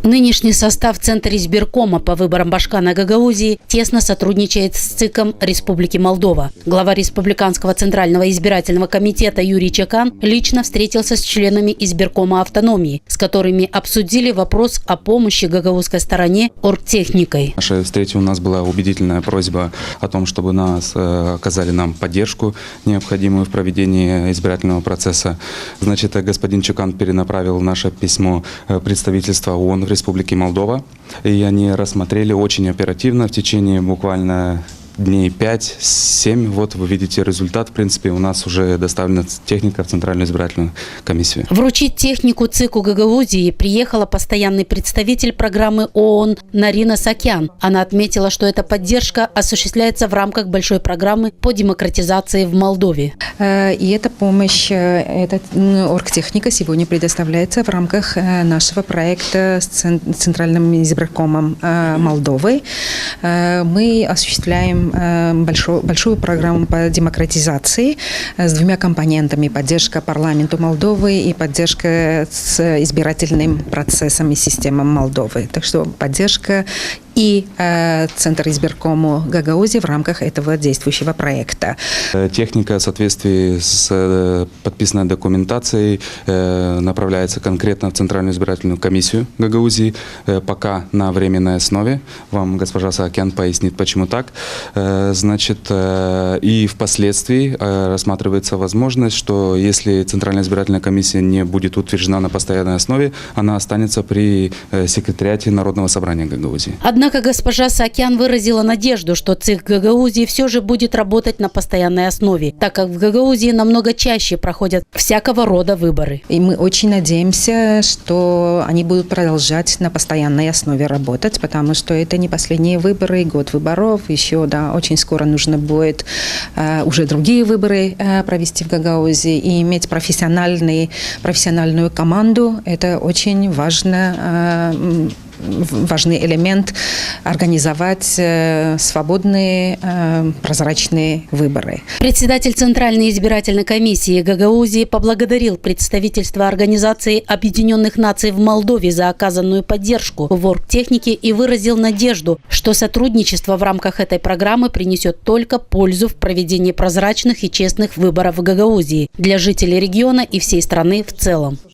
Нынешний состав Центра избиркома по выборам Башкана Гагаузии тесно сотрудничает с ЦИКом Республики Молдова. Глава Республиканского Центрального избирательного комитета Юрий Чекан лично встретился с членами избиркома автономии, с которыми обсудили вопрос о помощи гагаузской стороне оргтехникой. В нашей встрече у нас была убедительная просьба о том, чтобы оказали нам поддержку, необходимую в проведении избирательного процесса. Значит, господин Чекан перенаправил наше письмо представительства ООН в Республике Молдова, и они рассмотрели очень оперативно в течение буквально дней 5-7. Вот вы видите результат. В принципе, у нас уже доставлена техника в Центральную избирательную комиссию. Вручить технику ЦИКу Гагаузии приехала постоянный представитель программы ООН Нарина Сакян. Она отметила, что эта поддержка осуществляется в рамках большой программы по демократизации в Молдове. И эта помощь, эта оргтехника сегодня предоставляется в рамках нашего проекта с Центральным избиркомом Молдовы. Мы осуществляем большую программу по демократизации с двумя компонентами: поддержка парламенту Молдовы и поддержка с избирательным процессом и системой Молдовы. Так что поддержка и Центр избиркому Гагаузии в рамках этого действующего проекта. Техника в соответствии с подписанной документацией направляется конкретно в Центральную избирательную комиссию Гагаузии, пока на временной основе. Вам госпожа Саакян пояснит, почему так. Значит, и впоследствии рассматривается возможность, что если Центральная избирательная комиссия не будет утверждена на постоянной основе, она останется при секретариате Народного собрания Гагаузии. Однако госпожа Саакян выразила надежду, что ЦИК Гагаузии все же будет работать на постоянной основе, так как в Гагаузии намного чаще проходят всякого рода выборы. И мы очень надеемся, что они будут продолжать на постоянной основе работать, потому что это не последние выборы, год выборов, еще очень скоро нужно будет уже другие выборы провести в Гагаузии, и иметь профессиональную команду – это очень важный элемент организовать свободные, прозрачные выборы. Председатель Центральной избирательной комиссии Гагаузии поблагодарил представительство Организации Объединенных Наций в Молдове за оказанную поддержку в оргтехнике и выразил надежду, что сотрудничество в рамках этой программы принесет только пользу в проведении прозрачных и честных выборов в Гагаузии для жителей региона и всей страны в целом.